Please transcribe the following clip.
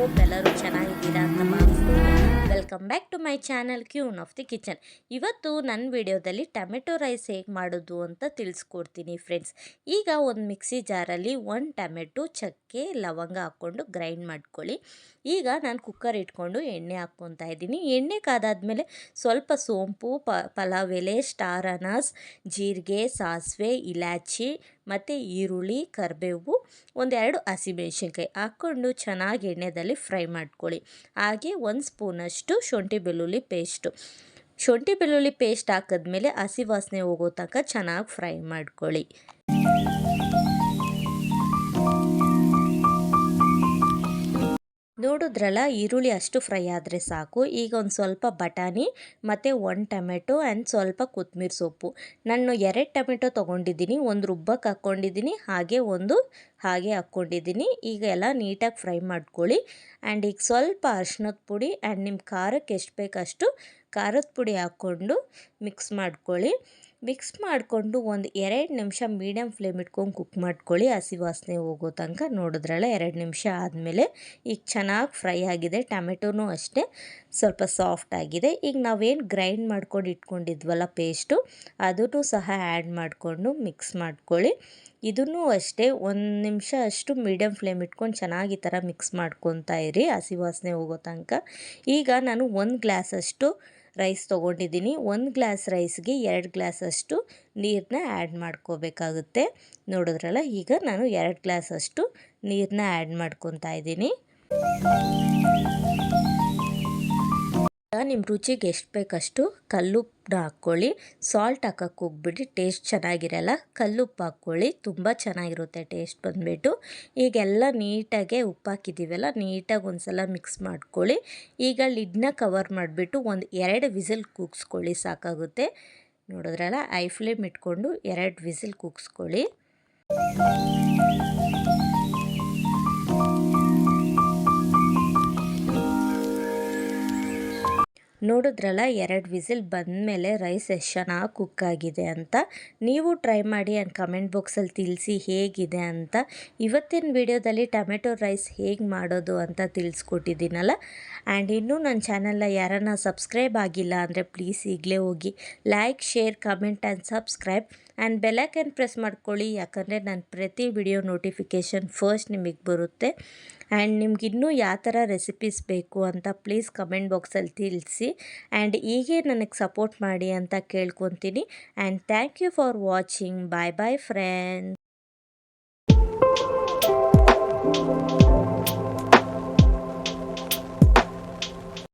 Hope ಎಲ್ಲರೂ ಚೆನ್ನಾಗಿದ್ದೀರಾ ಅಂತ ಭಾವಿಸ್ತೀನಿ. Welcome back to my channel queen of the kitchen. ಇವತ್ತು ನನ್ನ ವಿಡಿಯೋದಲ್ಲಿ ಟೊಮೆಟೊ ರೈಸ್ ಹೇಗೆ ಮಾಡೋದು ಅಂತ ತಿಳಿಸ್ಕೊಡ್ತೀನಿ ಫ್ರೆಂಡ್ಸ್. ಈಗ ಒಂದು ಮಿಕ್ಸಿ ಜಾರಲ್ಲಿ 1 ಟೊಮೆಟೊ, ಚಕ್ಕೆ, ಲವಂಗ ಹಾಕ್ಕೊಂಡು ಗ್ರೈಂಡ್ ಮಾಡ್ಕೊಳ್ಳಿ. ಈಗ ನಾನು ಕುಕ್ಕರ್ ಇಟ್ಕೊಂಡು ಎಣ್ಣೆ ಹಾಕ್ಕೊತಾ ಇದ್ದೀನಿ. ಎಣ್ಣೆ ಕಾದಾದ್ಮೇಲೆ ಸ್ವಲ್ಪ ಸೋಂಪು, ಪಲಾವ್ ಎಲೆ, ಸ್ಟಾರ್ ಅನಾಸ್, ಜೀರಿಗೆ, ಸಾಸಿವೆ, ಇಲಾಚಿ ಮತ್ತು ಈರುಳ್ಳಿ, ಕರಿಬೇವು, ಒಂದೆರಡು ಹಸಿಮೆಣಸಿನ್ಕಾಯಿ ಹಾಕ್ಕೊಂಡು ಚೆನ್ನಾಗಿ ಎಣ್ಣೆಯಲ್ಲಿ ಫ್ರೈ ಮಾಡ್ಕೊಳ್ಳಿ. ಹಾಗೆ 1 ಸ್ಪೂನಷ್ಟು ಶುಂಠಿ ಬೆಳ್ಳುಳ್ಳಿ ಪೇಸ್ಟ್ ಹಾಕಿದ್ಮೇಲೆ ಹಸಿ ವಾಸನೆ ಹೋಗೋ ತನಕ ಚೆನ್ನಾಗಿ ಫ್ರೈ ಮಾಡ್ಕೊಳ್ಳಿ. ನೋಡಿದ್ರಲ್ಲ, ಈರುಳ್ಳಿ ಅಷ್ಟು ಫ್ರೈ ಆದರೆ ಸಾಕು. ಈಗ ಒಂದು ಸ್ವಲ್ಪ ಬಟಾಣಿ ಮತ್ತು 1 ಟೊಮೆಟೊ ಆ್ಯಂಡ್ ಸ್ವಲ್ಪ ಕೊತ್ತಂಬರಿ ಸೊಪ್ಪು. ನಾನು 2 ಟೊಮೆಟೊ ತೊಗೊಂಡಿದ್ದೀನಿ, ಒಂದು ರುಬ್ಬಕ್ಕೆ ಹಾಕ್ಕೊಂಡಿದ್ದೀನಿ, ಹಾಗೆ ಒಂದು ಹಾಗೆ ಹಾಕ್ಕೊಂಡಿದ್ದೀನಿ. ಈಗ ಎಲ್ಲ ನೀಟಾಗಿ ಫ್ರೈ ಮಾಡ್ಕೊಳ್ಳಿ. ಆ್ಯಂಡ್ ಈಗ ಸ್ವಲ್ಪ ಅರಿಶಿನದ ಪುಡಿ ಆ್ಯಂಡ್ ನಿಮ್ಮ ಖಾರಕ್ಕೆ ಎಷ್ಟು ಬೇಕಷ್ಟು ಖಾರದ ಪುಡಿ ಹಾಕ್ಕೊಂಡು ಮಿಕ್ಸ್ ಮಾಡಿಕೊಂಡು ಒಂದು 2 ನಿಮಿಷ ಮೀಡಿಯಮ್ ಫ್ಲೇಮ್ ಇಟ್ಕೊಂಡು ಕುಕ್ ಮಾಡ್ಕೊಳ್ಳಿ, ಹಸಿ ವಾಸನೆ ಹೋಗೋ ತನಕ. ನೋಡಿದ್ರಲ್ಲ, 2 ನಿಮಿಷ ಆದಮೇಲೆ ಈಗ ಚೆನ್ನಾಗಿ ಫ್ರೈ ಆಗಿದೆ. ಟೊಮೆಟೊನೂ ಅಷ್ಟೇ ಸ್ವಲ್ಪ ಸಾಫ್ಟ್ ಆಗಿದೆ. ಈಗ ನಾವೇನು ಗ್ರೈಂಡ್ ಮಾಡ್ಕೊಂಡು ಇಟ್ಕೊಂಡಿದ್ವಲ್ಲ ಪೇಸ್ಟು, ಅದನ್ನು ಸಹ ಆ್ಯಡ್ ಮಾಡಿಕೊಂಡು ಮಿಕ್ಸ್ ಮಾಡ್ಕೊಳ್ಳಿ. ಇದನ್ನು ಅಷ್ಟೇ 1 ನಿಮಿಷ ಅಷ್ಟು ಮೀಡಿಯಮ್ ಫ್ಲೇಮ್ ಇಟ್ಕೊಂಡು ಚೆನ್ನಾಗಿ ಈ ಥರ ಮಿಕ್ಸ್ ಮಾಡ್ಕೊತಾ ಇರಿ, ಹಸಿ ವಾಸನೆ ಹೋಗೋ ತನಕ. ಈಗ ನಾನು 1 ಗ್ಲಾಸಷ್ಟು ರೈಸ್ ತೊಗೊಂಡಿದ್ದೀನಿ. 1 ಗ್ಲಾಸ್ ರೈಸ್ಗೆ 2 ಗ್ಲಾಸಷ್ಟು ನೀರನ್ನ ಆ್ಯಡ್ ಮಾಡ್ಕೋಬೇಕಾಗುತ್ತೆ. ನೋಡಿದ್ರಲ್ಲ, ಈಗ ನಾನು 2 ಗ್ಲಾಸಷ್ಟು ನೀರನ್ನ ಆ್ಯಡ್ ಮಾಡ್ಕೊತಾ ಇದ್ದೀನಿ. ನಿಮ್ಮ ರುಚಿಗೆ ಎಷ್ಟು ಬೇಕಷ್ಟು ಕಲ್ಲುಪ್ಪನ್ನ ಹಾಕ್ಕೊಳ್ಳಿ. ಸಾಲ್ಟ್ ಹಾಕಕ್ಕೆ ಹೋಗ್ಬಿಡಿ, ಟೇಸ್ಟ್ ಚೆನ್ನಾಗಿರಲ್ಲ. ಕಲ್ಲುಪ್ಪು ಹಾಕ್ಕೊಳ್ಳಿ, ತುಂಬ ಚೆನ್ನಾಗಿರುತ್ತೆ ಟೇಸ್ಟ್ ಬಂದುಬಿಟ್ಟು. ಈಗೆಲ್ಲ ನೀಟಾಗೆ ಉಪ್ಪು ಹಾಕಿದ್ದೀವಲ್ಲ, ನೀಟಾಗಿ ಒಂದು ಸಲ ಮಿಕ್ಸ್ ಮಾಡ್ಕೊಳ್ಳಿ. ಈಗ ಲಿಡ್ನ ಕವರ್ ಮಾಡಿಬಿಟ್ಟು ಒಂದು 2 ವಿಸಿಲ್ ಕೂಗಿಸ್ಕೊಳ್ಳಿ, ಸಾಕಾಗುತ್ತೆ. ನೋಡಿದ್ರಲ್ಲ, ಐ ಫ್ಲೇಮ್ ಇಟ್ಕೊಂಡು 2 ವಿಸಿಲ್ ಕೂಗಿಸ್ಕೊಳ್ಳಿ. ನೋಡಿದ್ರಲ್ಲ, 2 ವಿಸಿಲ್ ಬಂದಮೇಲೆ ರೈಸ್ ಎಷ್ಟು ಚೆನ್ನಾಗಿ ಕುಕ್ ಆಗಿದೆ ಅಂತ. ನೀವು ಟ್ರೈ ಮಾಡಿ ಆ್ಯಂಡ್ ಕಮೆಂಟ್ ಬಾಕ್ಸಲ್ಲಿ ತಿಳಿಸಿ ಹೇಗಿದೆ ಅಂತ. ಇವತ್ತಿನ ವಿಡಿಯೋದಲ್ಲಿ ಟೊಮೆಟೊ ರೈಸ್ ಹೇಗೆ ಮಾಡೋದು ಅಂತ ತಿಳಿಸ್ಕೊಟ್ಟಿದ್ದೀನಲ್ಲ. ಆ್ಯಂಡ್ ಇನ್ನೂ ನನ್ನ ಚಾನಲ್ನ ಯಾರನ್ನ ಸಬ್ಸ್ಕ್ರೈಬ್ ಆಗಿಲ್ಲ ಅಂದರೆ ಪ್ಲೀಸ್ ಈಗಲೇ ಹೋಗಿ like, share, comment and subscribe and bell icon press ಮಾಡ್ಕೊಳ್ಳಿ. ಯಾಕಂದರೆ ನಾನು ಪ್ರತಿ ವಿಡಿಯೋ ನೋಟಿಫಿಕೇಷನ್ ಫಸ್ಟ್ ನಿಮಗೆ ಬರುತ್ತೆ. ಆ್ಯಂಡ್ ನಿಮಗಿನ್ನೂ ಯಾವ ಥರ ರೆಸಿಪೀಸ್ ಬೇಕು ಅಂತ ಪ್ಲೀಸ್ ಕಮೆಂಟ್ ಬಾಕ್ಸಲ್ಲಿ ತಿಳಿಸಿ. ಆ್ಯಂಡ್ ಹೀಗೆ ನನಗೆ ಸಪೋರ್ಟ್ ಮಾಡಿ ಅಂತ ಕೇಳ್ಕೊತೀನಿ. And thank you for watching. Bye bye friends.